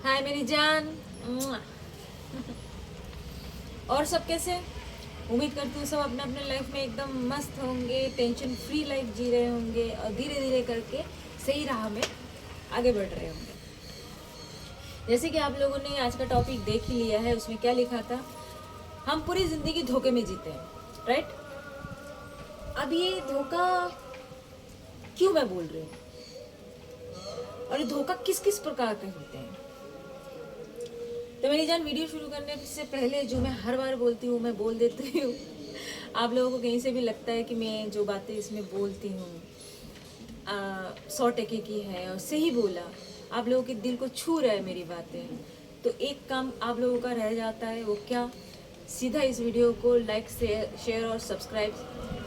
हाय मेरी जान। मुआ। और सब कैसे? उम्मीद करती हूँ सब अपने अपने लाइफ में एकदम मस्त होंगे, टेंशन फ्री लाइफ जी रहे होंगे और धीरे धीरे करके सही राह में आगे बढ़ रहे होंगे। जैसे कि आप लोगों ने आज का टॉपिक देख ही लिया है, उसमें क्या लिखा था, हम पूरी जिंदगी धोखे में जीते हैं, राइट? अब ये धोखा क्यों मैं बोल रही हूँ और ये धोखा किस किस प्रकार के होते हैं। तो मेरी जान, वीडियो शुरू करने से पहले जो मैं हर बार बोलती हूँ मैं बोल देती हूँ। आप लोगों को कहीं से भी लगता है कि मैं जो बातें इसमें बोलती हूँ 100% की है और सही बोला, आप लोगों के दिल को छू रहा है मेरी बातें, तो एक काम आप लोगों का रह जाता है। वो क्या? सीधा इस वीडियो को लाइक शेयर और सब्सक्राइब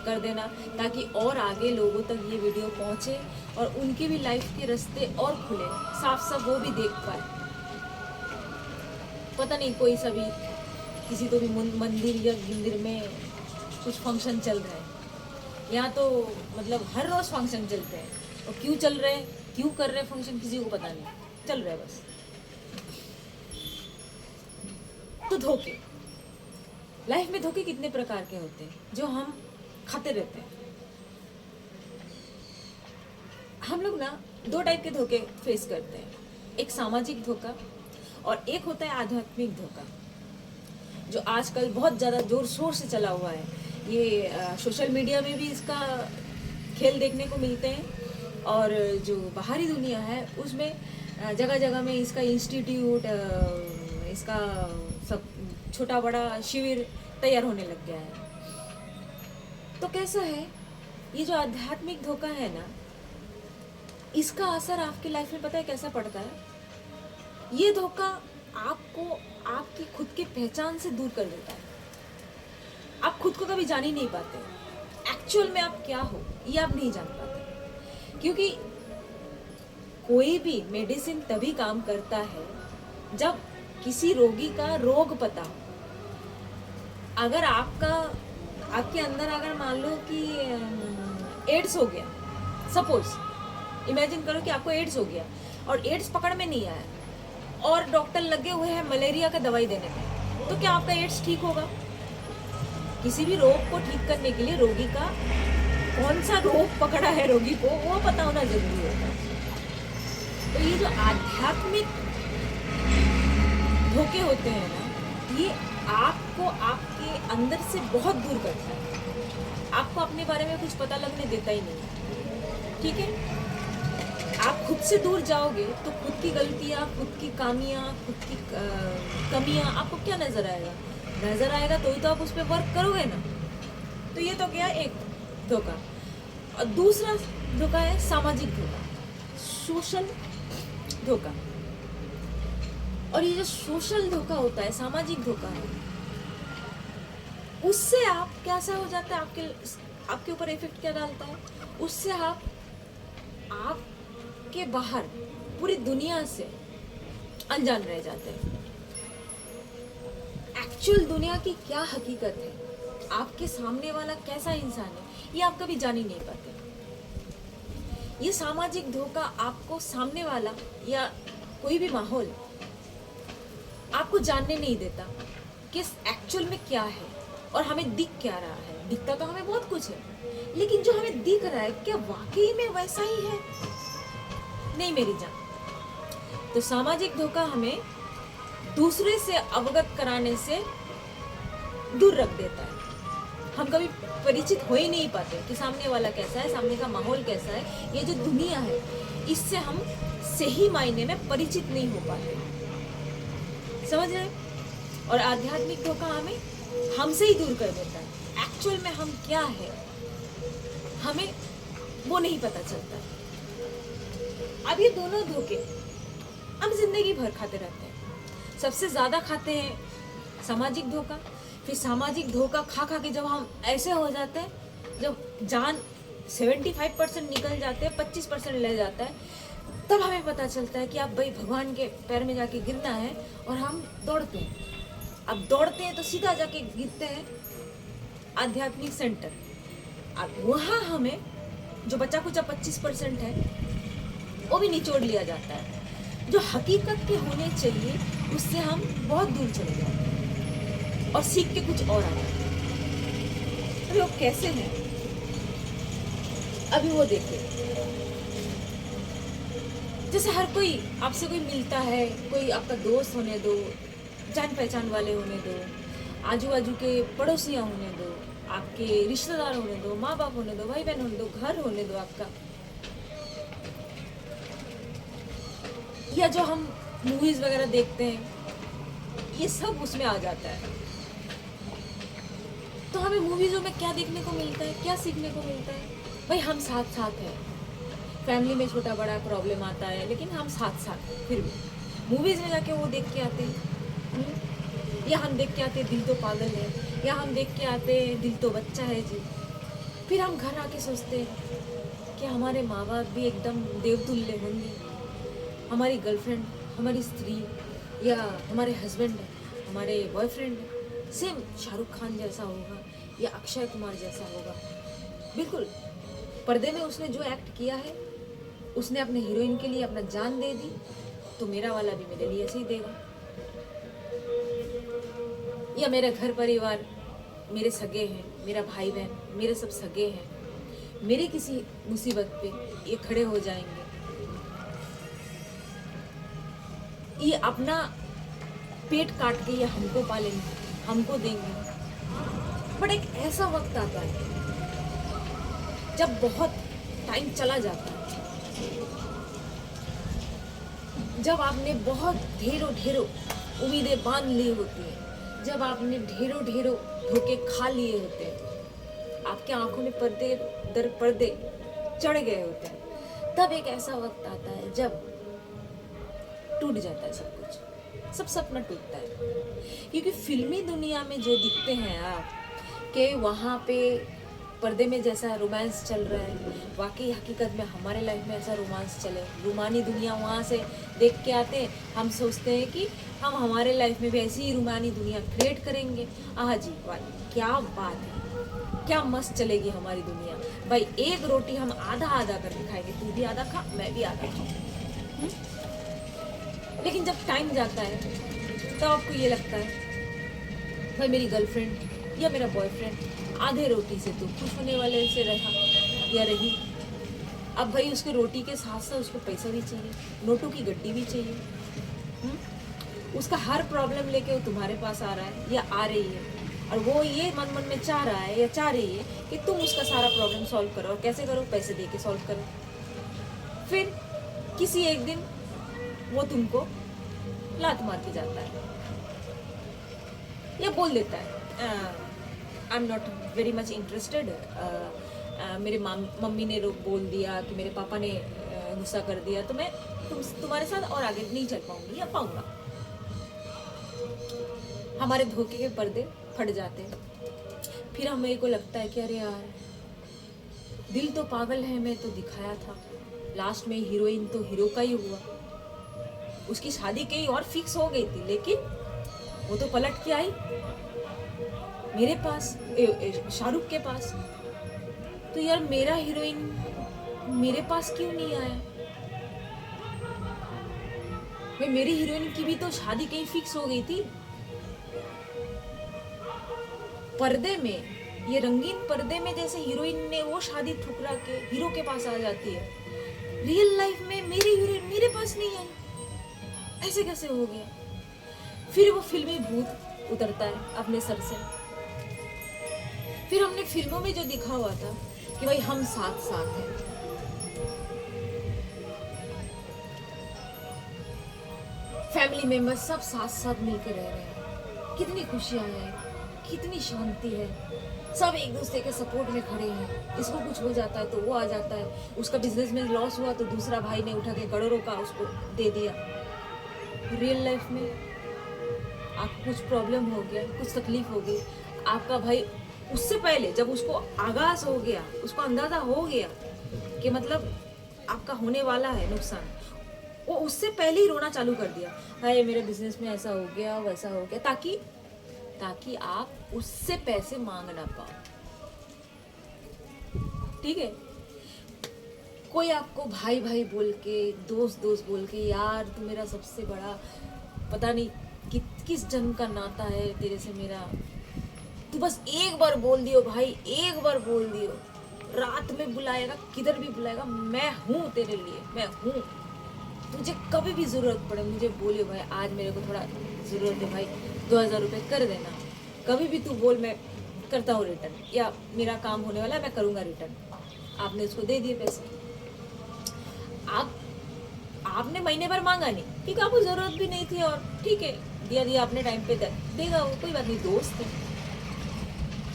कर देना, ताकि और आगे लोगों तक ये वीडियो पहुँचे और उनकी भी लाइफ के रास्ते और खुले, साफ साफ वो भी देख पाए। पता नहीं कोई सभी किसी तो भी मंदिर या गिंदिर में कुछ फंक्शन चल रहा है, यहाँ तो मतलब हर रोज फंक्शन चलते हैं, और क्यों चल रहे हैं, क्यों कर रहे हैं फंक्शन, किसी को पता नहीं, चल रहा है बस। तो धोखे, लाइफ में धोखे कितने प्रकार के होते हैं जो हम खाते रहते हैं। हम लोग ना 2 टाइप के धोखे फेस करते हैं, एक सामाजिक धोखा और एक होता है आध्यात्मिक धोखा, जो आजकल बहुत ज़्यादा जोर शोर से चला हुआ है। ये सोशल मीडिया में भी इसका खेल देखने को मिलते हैं, और जो बाहरी दुनिया है उसमें जगह जगह में इसका इंस्टीट्यूट, इसका सब छोटा बड़ा शिविर तैयार होने लग गया है। तो कैसा है ये जो आध्यात्मिक धोखा है ना, इसका असर आपकी लाइफ में पता है कैसा पड़ता है? ये धोखा आपको आपकी खुद की पहचान से दूर कर देता है। आप खुद को कभी जान ही नहीं पाते, एक्चुअल में आप क्या हो ये आप नहीं जान पाते। क्योंकि कोई भी मेडिसिन तभी काम करता है जब किसी रोगी का रोग पता हो। अगर आपके अंदर अगर मान लो कि एड्स हो गया, सपोज इमेजिन करो कि आपको एड्स हो गया और एड्स पकड़ में नहीं आया और डॉक्टर लगे हुए हैं मलेरिया का दवाई देने में, तो क्या आपका एड्स ठीक होगा? किसी भी रोग को ठीक करने के लिए रोगी का कौन सा रोग पकड़ा है रोगी को वो पता होना जरूरी होता है। तो ये जो आध्यात्मिक धोखे होते हैं ना, ये आपको आपके अंदर से बहुत दूर करता है, आपको अपने बारे में कुछ पता लगने देता ही नहीं। ठीक है, आप खुद से दूर जाओगे तो खुद की गलतियाँ, खुद की खामियाँ, खुद की कमियाँ आपको क्या नजर आएगा? नजर आएगा तो ही तो आप उस पर वर्क करोगे ना। तो ये तो क्या एक धोखा। और दूसरा धोखा है सामाजिक धोखा, सोशल धोखा। और ये जो सोशल धोखा होता है, सामाजिक धोखा है, उससे आप कैसा हो जाता है, आपके ऊपर इफेक्ट क्या डालता है? उससे आप के बाहर पूरी दुनिया से अनजान रह जाते हैं। एक्चुअल दुनिया की क्या हकीकत है, आपके सामने वाला कैसा इंसान है, ये आप कभी जान ही नहीं पाते। ये सामाजिक धोखा आपको सामने वाला या कोई भी माहौल आपको जानने नहीं देता कि एक्चुअल में क्या है और हमें दिख क्या रहा है। दिखता तो हमें बहुत कुछ है, लेकिन जो हमें दिख रहा है क्या वाकई में वैसा ही है? नहीं मेरी जान। तो सामाजिक धोखा हमें दूसरे से अवगत कराने से दूर रख देता है। हम कभी परिचित हो ही नहीं पाते कि सामने वाला कैसा है, सामने का माहौल कैसा है, ये जो दुनिया है इससे हम सही मायने में परिचित नहीं हो पाते। समझ रहे? और आध्यात्मिक धोखा हमें हमसे ही दूर कर देता है। एक्चुअल में हम क्या है हमें वो नहीं पता चलता। अब ये दोनों धोखे हम जिंदगी भर खाते रहते हैं। सबसे ज्यादा खाते हैं सामाजिक धोखा। फिर सामाजिक धोखा खा खा के जब हम ऐसे हो जाते हैं, जब जान 75% निकल जाते हैं, 25% ले जाता है, तब हमें पता चलता है कि अब भाई भगवान के पैर में जाके गिरना है, और हम दौड़ते हैं। अब दौड़ते हैं तो सीधा जाके गिरते हैं आध्यात्मिक सेंटर। अब वहाँ हमें जो बचा कुचा 25% है वो भी निचोड़ लिया जाता है। जो हकीकत के होने चाहिए उससे हम बहुत दूर चले जाते हैं और सीख के कुछ और आ जाते हैं। अभी वो कैसे हैं, अभी वो देखिए, जैसे हर कोई आपसे कोई मिलता है, कोई आपका दोस्त होने दो, जान पहचान वाले होने दो, आजू बाजू के पड़ोसियाँ होने दो, आपके रिश्तेदार होने दो, माँ बाप होने दो, भाई बहन होने दो, घर होने दो आपका, या जो हम मूवीज वगैरह देखते हैं, ये सब उसमें आ जाता है। तो हमें मूवीजों में क्या देखने को मिलता है, क्या सीखने को मिलता है? भाई हम साथ साथ हैं, फैमिली में छोटा बड़ा प्रॉब्लम आता है लेकिन हम साथ साथ हैं। फिर भी मूवीज में जाके वो देख के आते हैं, या हम देख के आते हैं दिल तो पागल है, या हम देख के आते हैं दिल तो बच्चा है जी। फिर हम घर आके सोचते हैं कि हमारे माँ बाप भी एकदम देवतुल्य होंगे, हमारी गर्लफ्रेंड, हमारी स्त्री, या हमारे हस्बैंड, हमारे बॉयफ्रेंड सेम शाहरुख खान जैसा होगा या अक्षय कुमार जैसा होगा। बिल्कुल पर्दे में उसने जो एक्ट किया है, उसने अपने हीरोइन के लिए अपना जान दे दी, तो मेरा वाला भी मेरे लिए ऐसे ही देगा। या मेरा घर परिवार, मेरे सगे हैं, मेरा भाई बहन, मेरे सब सगे हैं, मेरे किसी मुसीबत पे ये खड़े हो जाएंगे, ये अपना पेट काट के ये हमको पालेंगे, हमको देंगे। बट एक ऐसा वक्त आता है जब बहुत टाइम चला जाता है, जब आपने बहुत ढेरों ढेरों उम्मीदें बांध ली होती हैं, जब आपने ढेरों ढेरों धोखे खा लिए होते हैं, आपके आंखों में पर्दे दर पर्दे चढ़ गए होते हैं, तब एक ऐसा वक्त आता है जब टूट जाता है सब कुछ, सब सपना टूटता है। क्योंकि फिल्मी दुनिया में जो दिखते हैं आप कि वहाँ पे पर्दे में जैसा रोमांस चल रहा है, वाकई हकीकत में हमारे लाइफ में ऐसा रोमांस चले, रूमानी दुनिया वहाँ से देख के आते हैं, हम सोचते हैं कि हम हमारे लाइफ में भी ऐसी ही रूमानी दुनिया क्रिएट करेंगे। आह जी वाह, क्या बात है, क्या मस्त चलेगी हमारी दुनिया। भाई एक रोटी हम आधा आधा करके खाएंगे, तू भी आधा खा, मैं भी आधा खाऊं। लेकिन जब टाइम जाता है तो आपको ये लगता है भाई मेरी गर्लफ्रेंड या मेरा बॉयफ्रेंड आधे रोटी से तो खुश होने वाले से रहा या रही, अब भाई उसके रोटी के साथ साथ उसको पैसा भी चाहिए, नोटों की गड्डी भी चाहिए। उसका हर प्रॉब्लम लेके वो तुम्हारे पास आ रहा है या आ रही है, और वो ये मन मन में चाह रहा है या चाह रही है कि तुम उसका सारा प्रॉब्लम सॉल्व करो। और कैसे करो? पैसे दे के सॉल्व करो। फिर किसी एक दिन वो तुमको लात मार के जाता है या बोल देता है I am not very much interested, मेरे मम्मी ने बोल दिया कि मेरे पापा ने गुस्सा कर दिया, तो मैं तुम्हारे साथ और आगे नहीं चल पाऊंगी या पाऊंगा। हमारे धोखे के पर्दे फट जाते हैं। फिर हम मेरे को लगता है कि अरे यार दिल तो पागल है मैं तो दिखाया था, लास्ट में हीरोइन तो हीरो का ही हुआ, उसकी शादी कहीं और फिक्स हो गई थी, लेकिन वो तो पलट के आई मेरे पास, शाहरुख के पास। तो यार मेरा हीरोइन मेरे पास क्यों नहीं आया? भाई मेरी हीरोइन की भी तो शादी कहीं फिक्स हो गई थी। पर्दे में, ये रंगीन पर्दे में जैसे हीरोइन ने वो शादी ठुकरा के हीरो के पास आ जाती है, रियल लाइफ में मेरी हीरोइन मेरे पास नहीं आई, ऐसे कैसे हो गया? फिर वो फिल्मी भूत उतरता है अपने सर से। फिर हमने फिल्मों में जो दिखा हुआ था कि भाई हम साथ साथ हैं, फैमिली मेंबर्स सब साथ साथ मिलकर रह रहे हैं, कितनी खुशियां हैं, कितनी शांति है, सब एक दूसरे के सपोर्ट में खड़े हैं। इसको कुछ हो जाता है तो वो आ जाता है, उसका बिजनेस में लॉस हुआ तो दूसरा भाई ने उठा के करोड़ों का उसको दे दिया। रियल लाइफ में आपको कुछ प्रॉब्लम हो गया, कुछ तकलीफ हो गई, आपका भाई उससे पहले जब उसको आगाज हो गया, उसको अंदाजा हो गया कि मतलब आपका होने वाला है नुकसान, वो उससे पहले ही रोना चालू कर दिया, हाय मेरे बिजनेस में ऐसा हो गया वैसा हो गया, ताकि आप उससे पैसे मांग ना पाओ। ठीक है, कोई आपको भाई भाई बोल के, दोस्त दोस्त बोल के, यार तू मेरा सबसे बड़ा पता नहीं किस जन्म का नाता है तेरे से मेरा, तू बस एक बार बोल दियो भाई, एक बार बोल दियो, रात में बुलाएगा, किधर भी बुलाएगा, मैं हूँ तेरे लिए, मैं हूँ। तुझे कभी भी ज़रूरत पड़े मुझे बोलियो भाई, आज मेरे को थोड़ा ज़रूरत है भाई, 2000 रुपये कर देना। कभी भी तू बोल, मैं करता हूँ रिटर्न, या मेरा काम होने वाला है मैं करूँगा रिटर्न। आपने उसको दे दिए पैसे, आपने महीने भर मांगा नहीं क्योंकि आपको ज़रूरत भी नहीं थी, और ठीक है दिया आपने टाइम पे देगा वो, कोई बात नहीं, दोस्त है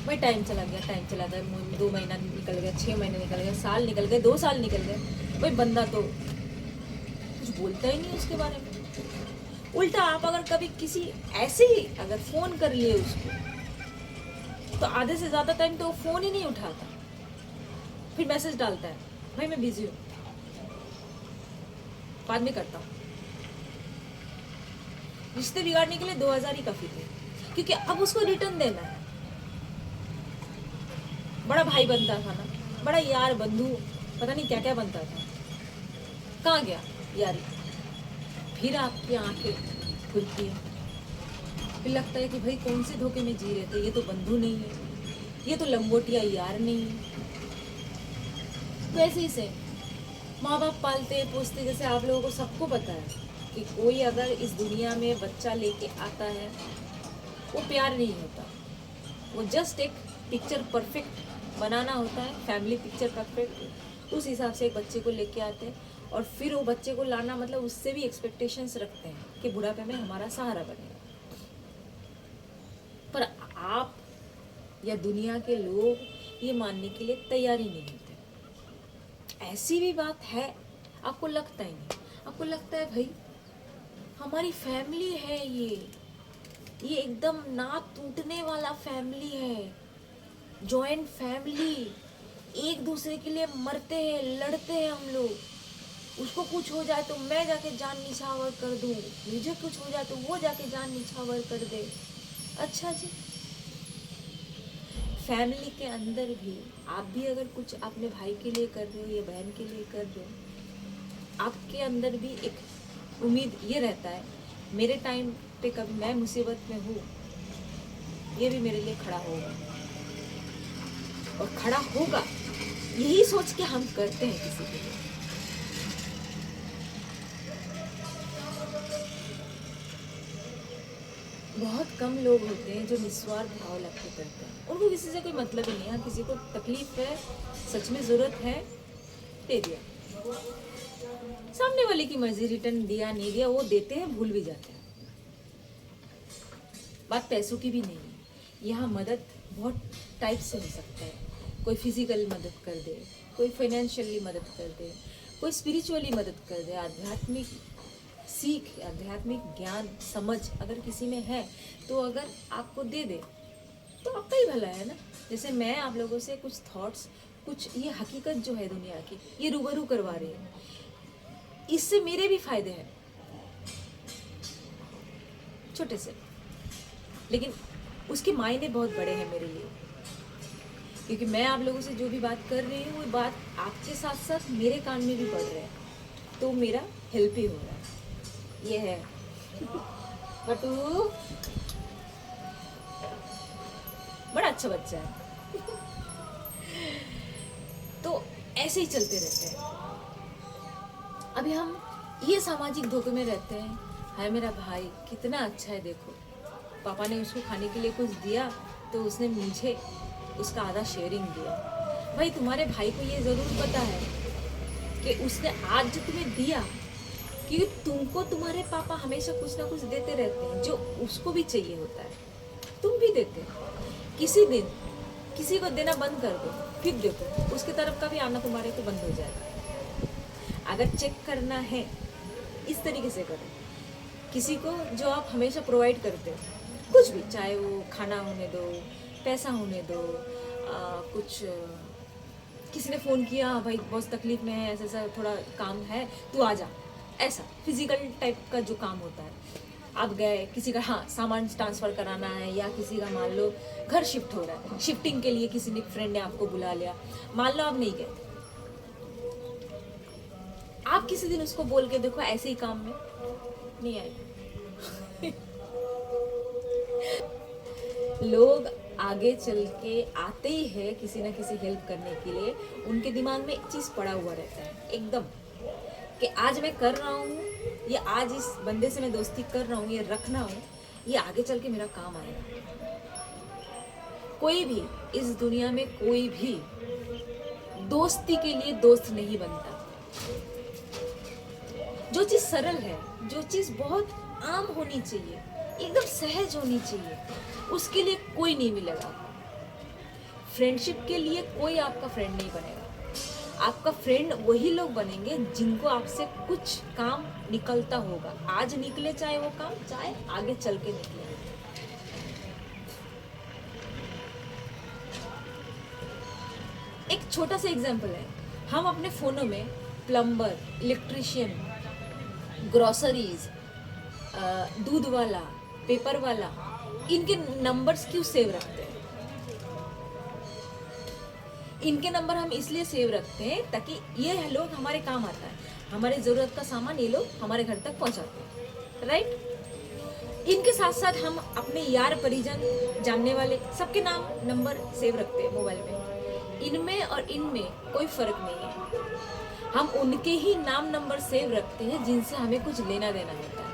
भाई। टाइम चला गया 2 महीना निकल गया, 6 महीने निकल गए, साल निकल गए, 2 साल निकल गए, भाई बंदा तो कुछ बोलता ही नहीं उसके बारे में। उल्टा आप अगर कभी किसी ऐसे ही अगर फ़ोन कर लिए उसको, तो आधे से ज़्यादा टाइम तो वो फ़ोन ही नहीं उठाता, फिर मैसेज डालता है भाई मैं बिजी हूँ, बाद में करता हूँ। रिश्ते बिगाड़ने के लिए 2000 ही काफ़ी थे, क्योंकि अब उसको रिटर्न देना है। बड़ा भाई बनता था ना, बड़ा यार बंधु, पता नहीं क्या क्या बनता था, कहाँ गया यारी। फिर आपकी आंखें खुलती हैं, फिर लगता है कि भाई कौन से धोखे में जी रहे थे, ये तो बंधु नहीं है, ये तो लंगोटिया यार नहीं है। वैसे ही से माँ बाप पालते पोसते, जैसे आप लोगों को सबको पता है कि कोई अगर इस दुनिया में बच्चा लेके आता है वो प्यार नहीं होता, वो जस्ट एक पिक्चर परफेक्ट बनाना होता है, फैमिली पिक्चर परफेक्ट, उस हिसाब से एक बच्चे को लेके आते हैं। और फिर वो बच्चे को लाना मतलब उससे भी एक्सपेक्टेशंस रखते हैं कि बुढ़ापे में हमारा सहारा बनेगा। पर आप या दुनिया के लोग ये मानने के लिए तैयार ही नहीं होते। ऐसी भी बात है, आपको लगता ही नहीं, आपको लगता है भाई हमारी फैमिली है, ये एकदम ना टूटने वाला फैमिली है, जॉइंट फैमिली, एक दूसरे के लिए मरते हैं, लड़ते हैं हम लोग। उसको कुछ हो जाए तो मैं जाके जान निछावर कर दूँ, मुझे कुछ हो जाए तो वो जाके जान निछावर कर दे। अच्छा जी, फैमिली के अंदर भी आप भी अगर कुछ अपने भाई के लिए कर रहे हो या बहन के लिए कर रहे हो, आपके अंदर भी एक उम्मीद ये रहता है मेरे टाइम पे कभी मैं मुसीबत में हूँ, ये भी मेरे लिए खड़ा होगा, और खड़ा होगा, यही सोच के हम करते हैं किसी के लिए। बहुत कम लोग होते हैं जो निस्वार्थ भाव लग के करते हैं, उनको किसी से कोई मतलब ही नहीं है। किसी को तकलीफ है, सच में ज़रूरत है, दे दिया, सामने वाले की मर्जी, रिटर्न दिया नहीं दिया वो देते हैं, भूल भी जाते हैं। बात पैसों की भी नहीं है, यहाँ मदद बहुत टाइप से हो सकता है। कोई फिजिकल मदद कर दे, कोई फाइनेंशियली मदद कर दे, कोई स्पिरिचुअली मदद कर दे, आध्यात्मिक सीख, आध्यात्मिक ज्ञान समझ अगर किसी में है तो अगर आपको दे दे तो आपका ही भला है ना। जैसे मैं आप लोगों से कुछ थॉट्स, कुछ ये हकीकत जो है दुनिया की, ये रूबरू करवा रही है, इससे मेरे भी फायदे हैं छोटे से, लेकिन उसके मायने बहुत बड़े हैं मेरे लिए, क्योंकि मैं आप लोगों से जो भी बात कर रही हूँ वो बात आपके साथ साथ मेरे कान में भी पड़ रहा है, तो मेरा हेल्प ही हो रहा है। ये है बटू, बड़ा अच्छा बच्चा है। तो ऐसे ही चलते रहते हैं। अभी हम ये सामाजिक धोखे में रहते हैं, हाय मेरा भाई कितना अच्छा है, देखो पापा ने उसको खाने के लिए कुछ दिया तो उसने मुझे उसका आधा शेयरिंग दिया। भाई तुम्हारे भाई को ये ज़रूर पता है कि उसने आज जो तुम्हें दिया, क्योंकि तुमको तुम्हारे पापा हमेशा कुछ ना कुछ देते रहते हैं जो उसको भी चाहिए होता है, तुम भी देते हो। किसी दिन किसी को देना बंद कर दो, फिर देखो उसकी तरफ का भी आना तुम्हारे को बंद हो जाएगा। अगर चेक करना है इस तरीके से करो, किसी को जो आप हमेशा प्रोवाइड करते हो, कुछ भी, चाहे वो खाना होने दो, पैसा होने दो, कुछ किसी ने फ़ोन किया भाई बहुत तकलीफ़ में है, ऐसा ऐसा थोड़ा काम है तू आ जा, ऐसा फिजिकल टाइप का जो काम होता है। आप गए किसी का, हाँ सामान ट्रांसफ़र कराना है, या किसी का मान लो घर शिफ्ट हो रहा है, शिफ्टिंग के लिए किसी ने फ्रेंड ने आपको बुला लिया, मान लो आप नहीं गए, आप किसी दिन उसको बोल के देखो ऐसे ही काम में, नहीं आएगा। लोग आगे चल के आते ही है किसी ना किसी हेल्प करने के लिए, उनके दिमाग में एक चीज पड़ा हुआ रहता है एकदम, कि आज मैं कर रहा हूँ, ये आज इस बंदे से मैं दोस्ती कर रहा हूँ, ये रखना हूँ, ये आगे चल के मेरा काम आएगा। कोई भी इस दुनिया में कोई भी दोस्ती के लिए दोस्त नहीं बनता। जो चीज सरल है, जो चीज बहुत आम होनी चाहिए, एकदम सहज होनी चाहिए, उसके लिए कोई नहीं मिलेगा। फ्रेंडशिप के लिए कोई आपका फ्रेंड नहीं बनेगा। आपका फ्रेंड वही लोग बनेंगे जिनको आपसे कुछ काम निकलता होगा। आज निकले चाहे वो काम, चाहे आगे चल के निकले। एक छोटा सा एग्जांपल है, हम अपने फोनों में प्लम्बर, इलेक्ट्रिशियन, ग्रोसरीज, दूध वाला, पेपर वाला, इनके नंबर्स क्यों सेव रखते हैं? इनके नंबर हम इसलिए सेव रखते हैं ताकि ये लोग हमारे काम आता है, हमारे ज़रूरत का सामान ये लोग हमारे घर तक पहुंचाते हैं, राइट। इनके साथ साथ हम अपने यार, परिजन, जानने वाले सबके नाम, नंबर सेव रखते हैं मोबाइल में। इनमें और इनमें कोई फर्क नहीं है। हम उनके ही नाम, नंबर सेव रखते हैं जिनसे हमें कुछ लेना देना होता है।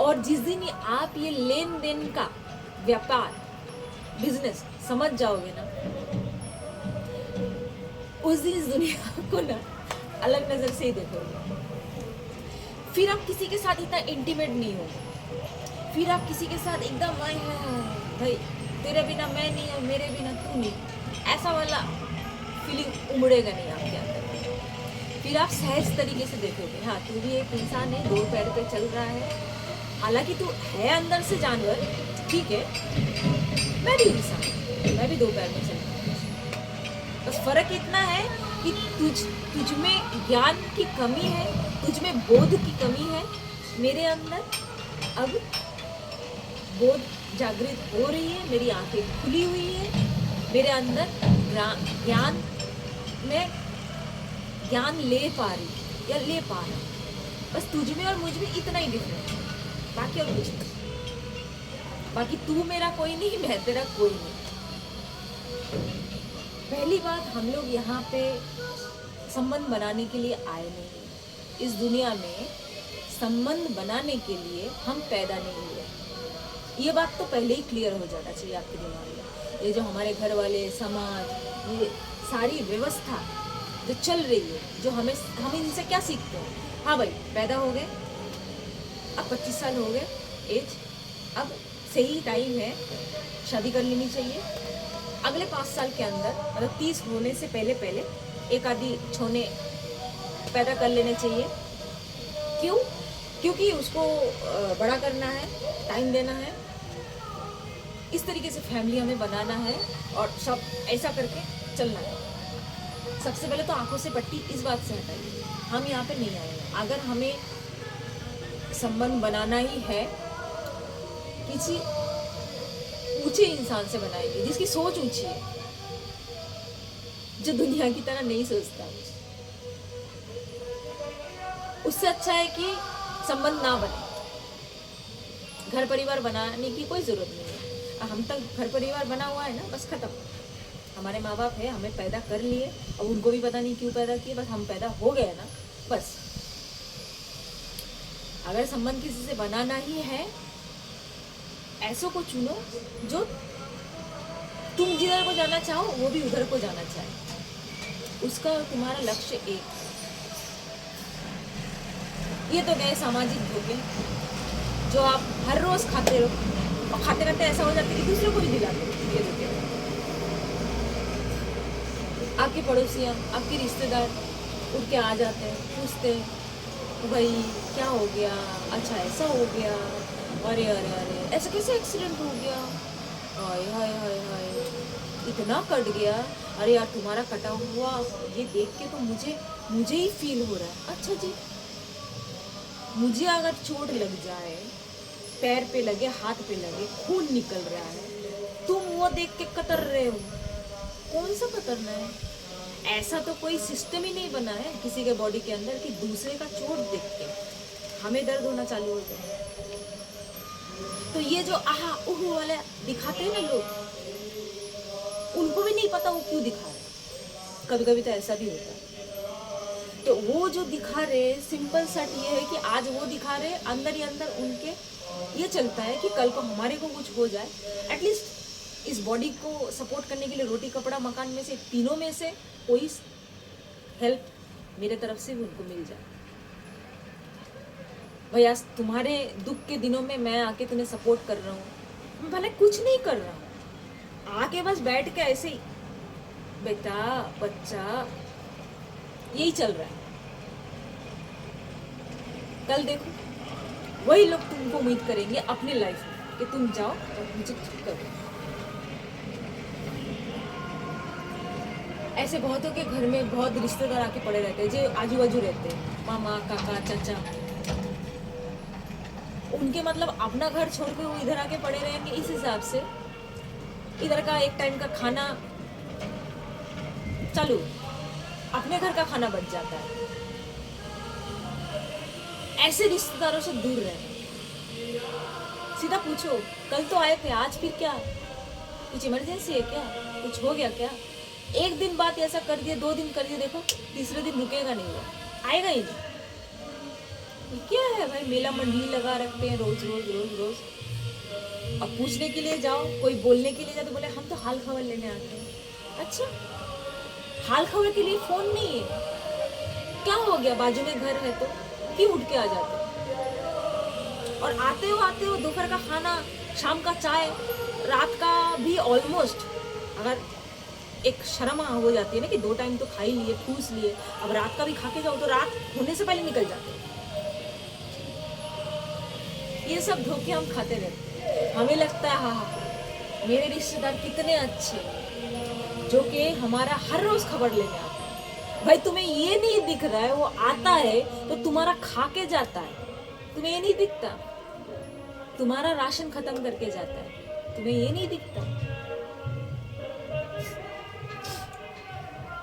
और जिस दिन आप ये लेन देन का व्यापार, बिजनेस समझ जाओगे ना, उस दिन इस दुनिया को ना अलग नजर से ही देखोगे। फिर आप किसी के साथ इतना इंटीमेट नहीं होगे। फिर आप किसी के साथ एकदम भाई तेरे बिना मैं नहीं और मेरे बिना तू नहीं, ऐसा वाला फीलिंग उमड़ेगा नहीं आपके अंदर। फिर आप सहज तरीके से देखोगे, हाँ तू भी एक इंसान है, दो पैर पे चल रहा है, हालांकि तू है अंदर से जानवर, ठीक है, मैं भी इंसान, मैं भी दो पैर में चल रहा हूँ। बस फर्क इतना है कि तुझ में ज्ञान की कमी है, तुझ में बोध की कमी है। मेरे अंदर अब बोध जागृत हो रही है, मेरी आंखें खुली हुई है, मेरे अंदर ज्ञान, मैं ज्ञान ले पा रही या ले पा रहा। बस तुझ में और मुझ में इतना ही डिफरेंस है, बाकी और कुछ नहीं। बाकी तू मेरा कोई नहीं, मैं तेरा कोई नहीं। पहली बात, हम लोग यहाँ पे संबंध बनाने के लिए आए नहीं। इस दुनिया में संबंध बनाने के लिए हम पैदा नहीं हुए। ये बात तो पहले ही क्लियर हो जाना चाहिए आपके दिमाग में। ये जो हमारे घर वाले, समाज, ये सारी व्यवस्था जो चल रही है, जो हम इनसे क्या सीखते हैं? हाँ भाई, पैदा हो गए, अब 25 साल हो गए एज, अब सही टाइम है, शादी कर लेनी चाहिए। अगले 5 साल के अंदर, मतलब 30 होने से पहले पहले एक आधी छोने पैदा कर लेने चाहिए। क्यों? क्योंकि उसको बड़ा करना है, टाइम देना है, इस तरीके से फैमिली हमें बनाना है और सब ऐसा करके चलना है। सबसे पहले तो आंखों से पट्टी इस बात से हटाइए, हम यहाँ पे नहीं आए। अगर हमें संबंध बनाना ही है, किसी ऊंचे इंसान से बनाएंगे जिसकी सोच ऊंची है, जो दुनिया की तरह नहीं सोचता। उससे अच्छा है कि संबंध ना बने, घर परिवार बनाने की कोई जरूरत नहीं है। हम तक घर परिवार बना हुआ है ना, बस खत्म। हमारे माँ बाप है, हमें पैदा कर लिए, अब उनको भी पता नहीं क्यों पैदा किए, बस हम पैदा हो गए ना, बस। अगर संबंध किसी से बनाना ही है, ऐसों को चुनो जो तुम जिधर को जाना चाहो वो भी उधर को जाना चाहे। उसका और तुम्हारा लक्ष्य एक। ये तो गए सामाजिक धोखे जो आप हर रोज खाते रहो, और खाते खाते ऐसा हो जाता है कि दूसरों को भी दिलाते हो ये धोखे। आपके पड़ोसियाँ, आपके रिश्तेदार उठ के आ जाते हैं, पूछते हैं भाई क्या हो गया, अच्छा ऐसा हो गया, अरे अरे अरे ऐसा कैसे एक्सीडेंट हो गया, हाय हाय हाय हाय इतना कट गया, अरे यार तुम्हारा कटा हुआ ये देख के तो मुझे ही फील हो रहा है। अच्छा जी, मुझे अगर चोट लग जाए, पैर पे लगे, हाथ पे लगे, खून निकल रहा है, तुम वो देख के कतर रहे हो, कौन सा कतरना है? ऐसा तो कोई सिस्टम ही नहीं बना है किसी के बॉडी के अंदर कि दूसरे का चोट देख के हमें दर्द होना चालू हो जाए। तो ये जो आहा उहू वाले दिखाते हैं ना लोग, उनको भी नहीं पता वो क्यों दिखा रहे। कभी कभी तो ऐसा भी होता है। तो वो जो दिखा रहे, सिंपल सट ये है कि आज वो दिखा रहे, अंदर ही अंदर उनके ये चलता है कि कल को हमारे को कुछ हो जाए, एटलीस्ट इस बॉडी को सपोर्ट करने के लिए रोटी कपड़ा मकान में से तीनों में से कोई हेल्प मेरे तरफ से भी उनको मिल जाए। भैया तुम्हारे दुख के दिनों में मैं आके तुम्हें सपोर्ट कर रहा हूँ, भले कुछ नहीं कर रहा हूँ, आके बस बैठ के ऐसे ही बेटा बच्चा यही चल रहा है। कल देखो वही लोग तुमको उम्मीद करेंगे अपनी लाइफ में कि तुम जाओ और मुझे ठीक करो। ऐसे बहुतों के घर में बहुत रिश्तेदार आके पड़े रहते हैं जो आजू बाजू रहते हैं, मामा काका चाचा, उनके मतलब अपना घर छोड़ के वो इधर आके पड़े रहेंगे। इस हिसाब से इधर का एक टाइम का खाना चालू, अपने घर का खाना बच जाता है। ऐसे रिश्तेदारों से दूर रहना। सीधा पूछो कल तो आए थे, आज फिर क्या, कुछ इमरजेंसी है क्या, कुछ हो गया क्या? एक दिन बात ऐसा कर दिए, 2 दिन कर दिए, देखो तीसरे दिन रुकेगा नहीं, वो आएगा ही नहीं। क्या है भाई, मेला मंडली लगा रखते हैं रोज रोज रोज रोज। अब पूछने के लिए जाओ, कोई बोलने के लिए जाओ तो बोले हम तो हाल खबर लेने आते हैं। अच्छा हाल खबर के लिए फोन नहीं है, क्या हो गया, बाजू में घर है तो क्यों उठ के आ जाते? और आते हो दोपहर का खाना, शाम का चाय, रात का भी ऑलमोस्ट, अगर एक शर्म हो जाती है ना कि 2 टाइम तो खा ही लिए, ठूस लिए, अब रात का भी खा के जाओ तो रात होने से पहले निकल जाते। ये सब धोखे हम खाते रहते। हमें लगता है हाँ मेरे रिश्तेदार कितने अच्छे जो कि हमारा हर रोज खबर लेने आते हैं। भाई तुम्हें ये नहीं दिख रहा है, वो आता है तो तुम्हारा खा के जाता है, तुम्हें ये नहीं दिखता, तुम्हारा राशन खत्म करके जाता है, तुम्हें ये नहीं दिखता।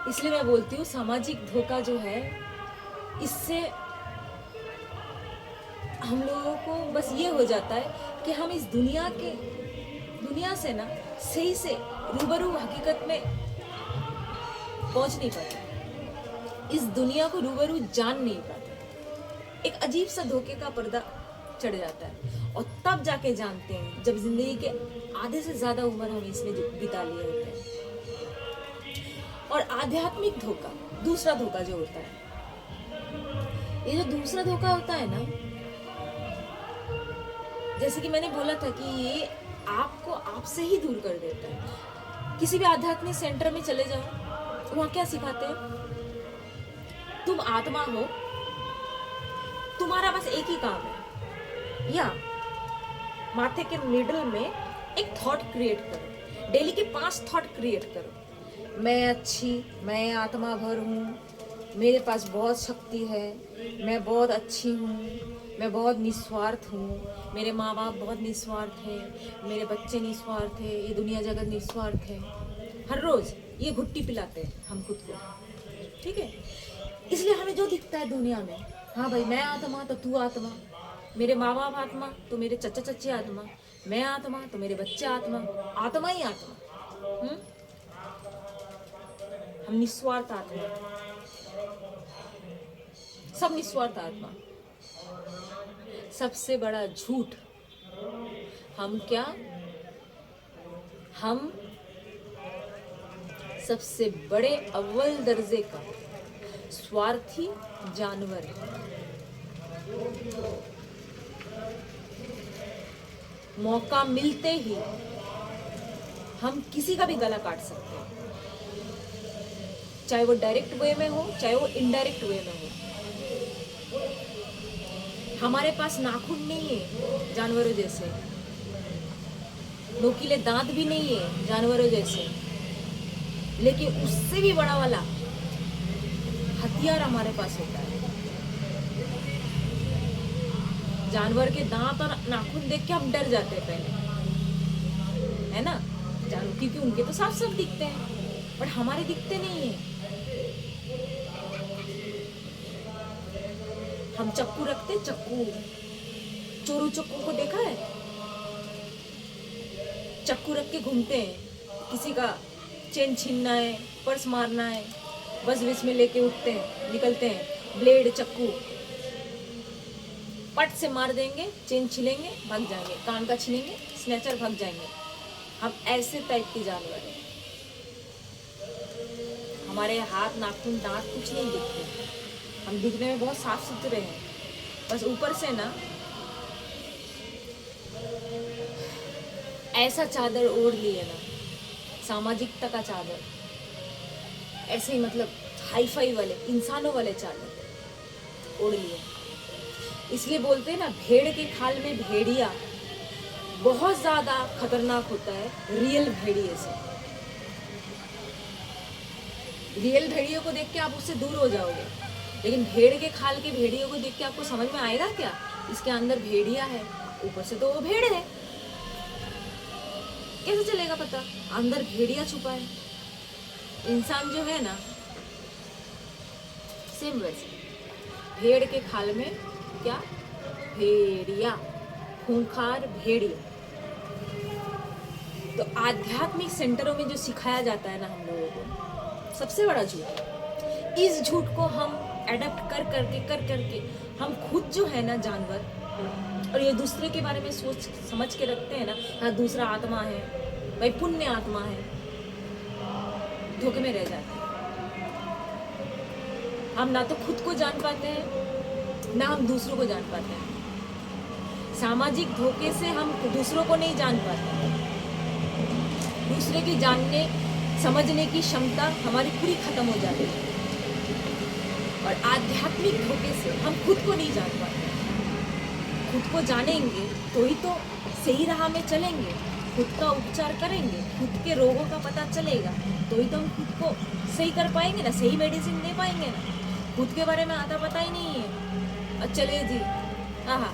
इसलिए मैं बोलती हूँ सामाजिक धोखा जो है, इससे हम लोगों को बस ये हो जाता है कि हम इस दुनिया से ना सही से रूबरू हकीकत में पहुंच नहीं पाते, इस दुनिया को रूबरू जान नहीं पाते। एक अजीब सा धोखे का पर्दा चढ़ जाता है और तब जाके जानते हैं जब जिंदगी के आधे से ज्यादा उम्र हम इसमें बिता लिए होते हैं। और आध्यात्मिक धोखा, दूसरा धोखा जो होता है, ये जो दूसरा धोखा होता है ना, जैसे कि मैंने बोला था कि ये आपको आपसे ही दूर कर देता है। किसी भी आध्यात्मिक सेंटर में चले जाओ, वहां क्या सिखाते हैं, तुम आत्मा हो, तुम्हारा बस एक ही काम है, या माथे के मिडल में एक थॉट क्रिएट करो, डेली के 5 थॉट क्रिएट करो। मैं अच्छी, मैं आत्मा भर हूँ, मेरे पास बहुत शक्ति है, मैं बहुत अच्छी हूँ, मैं बहुत निस्वार्थ हूँ, मेरे माँ बाप बहुत निस्वार्थ है, मेरे बच्चे निस्वार्थ है, ये दुनिया जगत निस्वार्थ है। हर रोज ये घुट्टी पिलाते हैं हम खुद को, ठीक है? इसलिए हमें जो दिखता है दुनिया में, हाँ भाई मैं आत्मा तो तू आत्मा, मेरे माँ बाप आत्मा तो मेरे चचा चच्चे आत्मा, मैं आत्मा तो मेरे बच्चे आत्मा, आत्मा ही आत्मा। हम निस्वार्थ आत्मा, सब निस्वार्थ आत्मा। सबसे बड़ा झूठ हम क्या, हम सबसे बड़े अव्वल दर्जे का स्वार्थी जानवर है। मौका मिलते ही हम किसी का भी गला काट सकते हैं, चाहे वो डायरेक्ट वे में हो, चाहे वो इनडायरेक्ट वे में हो। हमारे पास नाखून नहीं है जानवरों जैसे, नोकीले दांत भी नहीं है जानवरों जैसे, लेकिन उससे भी बड़ा वाला हथियार हमारे पास होता है। जानवर के दांत और नाखून देख के हम डर जाते हैं पहले, है ना? जानवर क्योंकि उनके तो साफ साफ दिखते हैं, बट हमारे दिखते नहीं है। हम चक्कू रखते, चक्कू, चोरू चक्कू को देखा है? चक्कू रख के घूमते हैं, किसी का चेन छीनना है, पर्स मारना है, बस बीच में लेके उठते हैं, निकलते हैं, ब्लेड चक्कू पट से मार देंगे, चेन छिलेंगे, भाग जाएंगे, कान का छीनेंगे, स्नैचर भाग जाएंगे। हम ऐसे टाइप के जानवर हैं। हमारे हाथ, नाखून, दांत कुछ नहीं दिखते, हम दिखने में बहुत साफ सुथरे हैं, बस ऊपर से ना ऐसा चादर ओढ़ लिए ना, सामाजिकता का चादर, ऐसे ही मतलब हाई फाई वाले, इंसानों वाले चादर ओढ़ लिए। इसलिए बोलते हैं ना, भेड़ के खाल में भेड़िया बहुत ज्यादा खतरनाक होता है रियल भेड़िए से। रियल भेड़ियों को देख के आप उससे दूर हो जाओगे, लेकिन भेड़ के खाल के भेड़ियों को देख के आपको समझ में आएगा क्या, इसके अंदर भेड़िया है, ऊपर से तो वो भेड़ है। कैसे चलेगा पता अंदर भेड़िया छुपा है? इंसान जो है ना, सेम वैसे भेड़ के खाल में क्या, भेड़िया, खूंखार भेड़िया। तो आध्यात्मिक सेंटरों में जो सिखाया जाता है ना हम लोगों को, सबसे बड़ा झूठ। इस झूठ को हम एडप्ट कर करके हम खुद जो है ना जानवर, और ये दूसरे के बारे में सोच समझ के रखते हैं ना, हाँ दूसरा आत्मा है भाई, पुण्य आत्मा है, धोखे में रह जाते हैं। हम ना तो खुद को जान पाते हैं, ना हम दूसरों को जान पाते हैं। सामाजिक धोखे से हम दूसरों को नहीं जान पाते, दूसरे की जानने समझने की क्षमता हमारी पूरी खत्म हो जाती है। और आध्यात्मिक धोखे से हम खुद को नहीं जान पाते। खुद को जानेंगे तो ही तो सही राह में चलेंगे, खुद का उपचार करेंगे, खुद के रोगों का पता चलेगा, तो ही तो हम खुद को सही कर पाएंगे ना, सही मेडिसिन दे पाएंगे ना। खुद के बारे में आता पता ही नहीं है, और चले जी आहा।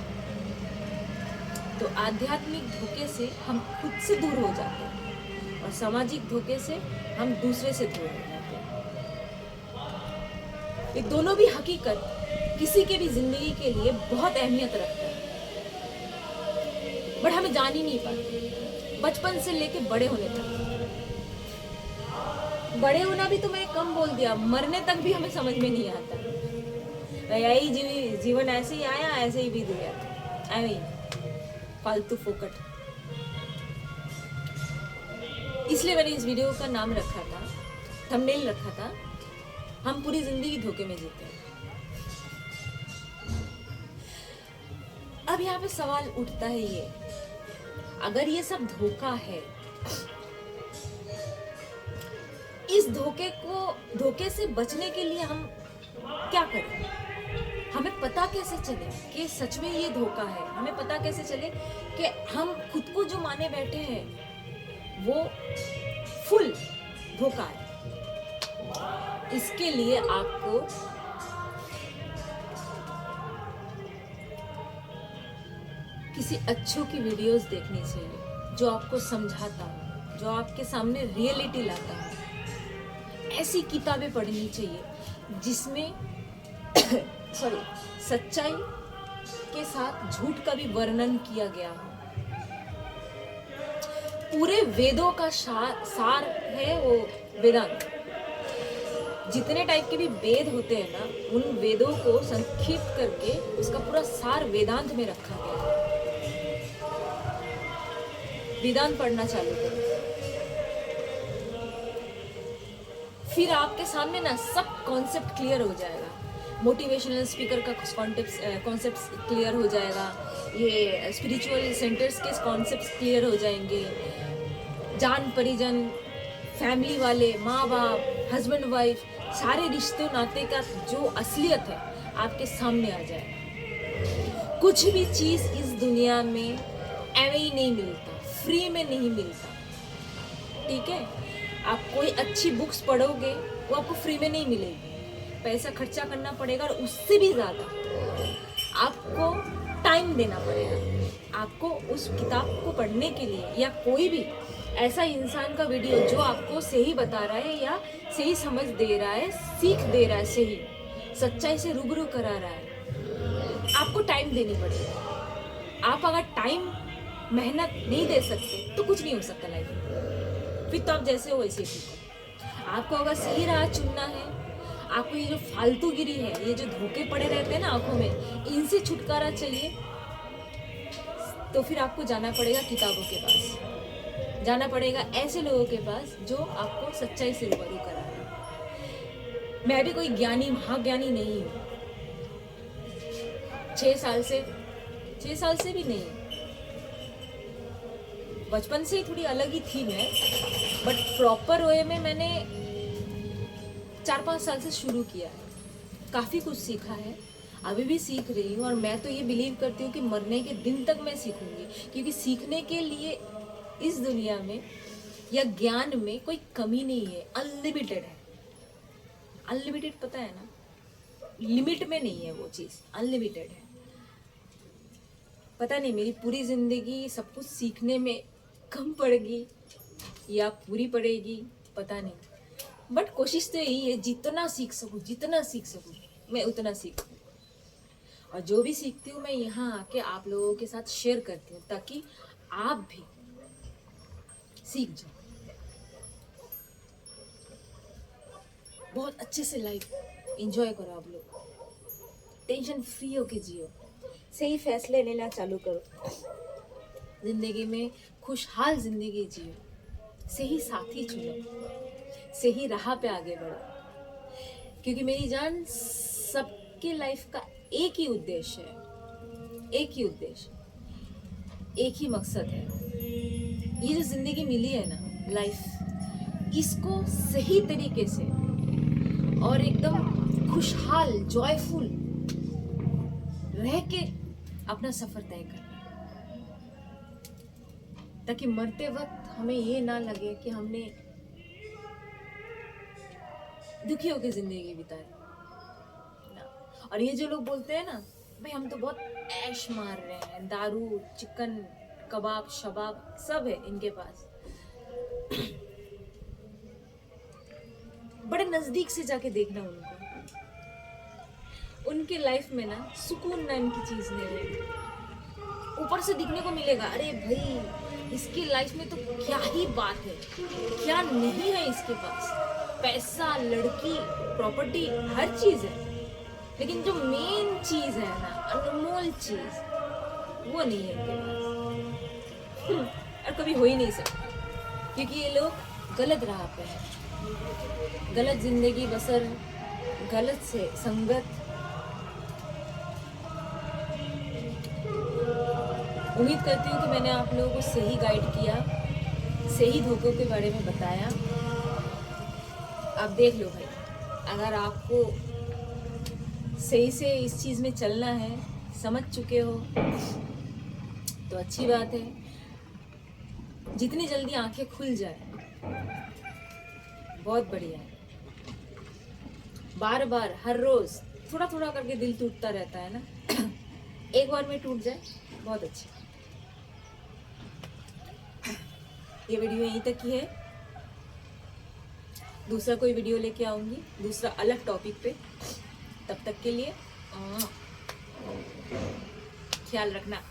तो आध्यात्मिक धोखे से हम खुद से दूर हो जाते हैं, और सामाजिक धोखे से हम दूसरे से दूर हो जाते हैं। ये दोनों भी हकीकत किसी के भी जिंदगी के लिए बहुत अहमियत रखता है, बट हमें जान ही नहीं पाते, बचपन से लेके बड़े होने तक। बड़े होना भी तो मैंने कम बोल दिया, मरने तक भी हमें समझ में नहीं आता। यही जीवन ऐसे ही आया, ऐसे ही बीत गया, ऐਵੇਂ फालतू फोकट। इसलिए मैंने इस वीडियो का नाम रखा था, थंबनेल रखा था, हम पूरी जिंदगी धोखे में जीते हैं। अब यहाँ पे सवाल उठता है ये, अगर ये सब धोखा है, इस धोखे से बचने के लिए हम क्या करें? हमें पता कैसे चले कि सच में ये धोखा है? हमें पता कैसे चले कि हम खुद को जो माने बैठे हैं वो फुल धोखा है? इसके लिए आपको किसी अच्छों की वीडियोस देखनी चाहिए, जो आपको समझाता हो, जो आपके सामने रियलिटी लाता हो। ऐसी किताबें पढ़नी चाहिए जिसमें सच्चाई के साथ झूठ का भी वर्णन किया गया हो। पूरे वेदों का सार है वो वेदांत। जितने टाइप के भी वेद होते हैं ना, उन वेदों को संक्षिप्त करके उसका पूरा सार वेदांत में रखा गया है। वेदांत पढ़ना चालू करो, फिर आपके सामने ना सब कॉन्सेप्ट क्लियर हो जाएगा। मोटिवेशनल स्पीकर का कॉन्सेप्ट क्लियर हो जाएगा, ये स्पिरिचुअल सेंटर्स के कॉन्सेप्ट क्लियर हो जाएंगे, जान परिजन, फैमिली वाले, माँ बाप, हस्बैंड वाइफ, सारे रिश्ते नाते का जो असलियत है आपके सामने आ जाएगा। कुछ भी चीज़ इस दुनिया में ऐवे ही नहीं मिलता, फ्री में नहीं मिलता, ठीक है? आप कोई अच्छी बुक्स पढ़ोगे वो आपको फ्री में नहीं मिलेगी, पैसा खर्चा करना पड़ेगा, और उससे भी ज़्यादा आपको टाइम देना पड़ेगा। आपको उस किताब को पढ़ने के लिए, या कोई भी ऐसा इंसान का वीडियो जो आपको सही बता रहा है या सही समझ दे रहा है, सीख दे रहा है, सही सच्चाई से रूबरू करा रहा है, आपको टाइम देनी पड़ेगी। आप अगर टाइम मेहनत नहीं दे सकते तो कुछ नहीं हो सकता लाइफ में। फिर तो आप जैसे हो वैसे ठीक हो। आपको अगर सही राह चुनना है, आपको ये जो फालतूगिरी है, ये जो धोखे पड़े रहते हैं ना आंखों में, इनसे छुटकारा चाहिए तो फिर आपको जाना पड़ेगा किताबों के पास, जाना पड़ेगा ऐसे लोगों के पास जो आपको सच्चाई से रूबरू करा रहे हैं। मैं भी कोई ज्ञानी महाज्ञानी नहीं हूँ, 6 साल से भी नहीं, बचपन से ही थोड़ी अलग ही थी मैं, बट प्रॉपर वे में मैंने 4-5 साल से शुरू किया है। काफ़ी कुछ सीखा है, अभी भी सीख रही हूँ, और मैं तो ये बिलीव करती हूँ कि मरने के दिन तक मैं सीखूंगी, क्योंकि सीखने के लिए इस दुनिया में या ज्ञान में कोई कमी नहीं है, अनलिमिटेड है। अनलिमिटेड पता है ना, लिमिट में नहीं है वो चीज़, अनलिमिटेड है। पता नहीं मेरी पूरी ज़िंदगी सब कुछ सीखने में कम पड़ेगी या पूरी पड़ेगी, पता नहीं, बट कोशिश तो यही है जितना सीख सकूँ मैं उतना सीखूँ। और जो भी सीखती हूँ मैं यहाँ आके आप लोगों के साथ शेयर करती हूँ, ताकि आप भी सीख जाओ, बहुत अच्छे से लाइफ एंजॉय करो। आप लोग टेंशन फ्री होके जियो, सही फैसले लेना चालू करो, जिंदगी में खुशहाल जिंदगी जियो, सही साथी चुनो, सही राह पे आगे बढ़ो। क्योंकि मेरी जान, सबके लाइफ का एक ही उद्देश्य है, एक ही उद्देश्य, एक ही मकसद है। ये जो जिंदगी मिली है ना, लाइफ, इसको सही तरीके से और एकदम खुशहाल जॉयफुल रह के अपना सफर तय करना, ताकि मरते वक्त हमें ये ना लगे कि हमने दुखी होकर जिंदगी बिताई ना। और ये जो लोग बोलते हैं ना, भाई हम तो बहुत ऐश मार रहे हैं, दारू चिकन कबाब शबाब सब है इनके पास, बड़े नजदीक से जाके देखना उनको, उनके लाइफ में ना सुकून नाम की चीज नहीं रहेगी। ऊपर से दिखने को मिलेगा, अरे भाई इसकी लाइफ में तो क्या ही बात है, क्या नहीं है इसके पास, पैसा लड़की प्रॉपर्टी हर चीज है, लेकिन जो मेन चीज है ना, अनमोल चीज, वो नहीं है इनके पास। और कभी हो ही नहीं सकता, क्योंकि ये लोग गलत राह पे हैं, गलत जिंदगी बसर, गलत से संगत। उम्मीद करती हूँ कि मैंने आप लोगों को सही गाइड किया, सही धोखों के बारे में बताया। अब देख लो भाई, अगर आपको सही से इस चीज़ में चलना है, समझ चुके हो तो अच्छी बात है। जितनी जल्दी आंखें खुल जाए बहुत बढ़िया है। बार बार हर रोज़ थोड़ा थोड़ा करके दिल टूटता रहता है ना, एक बार में टूट जाए बहुत अच्छी। ये वीडियो यहीं तक ही है, दूसरा कोई वीडियो लेके आऊंगी, दूसरा अलग टॉपिक पे। तब तक के लिए ख्याल रखना।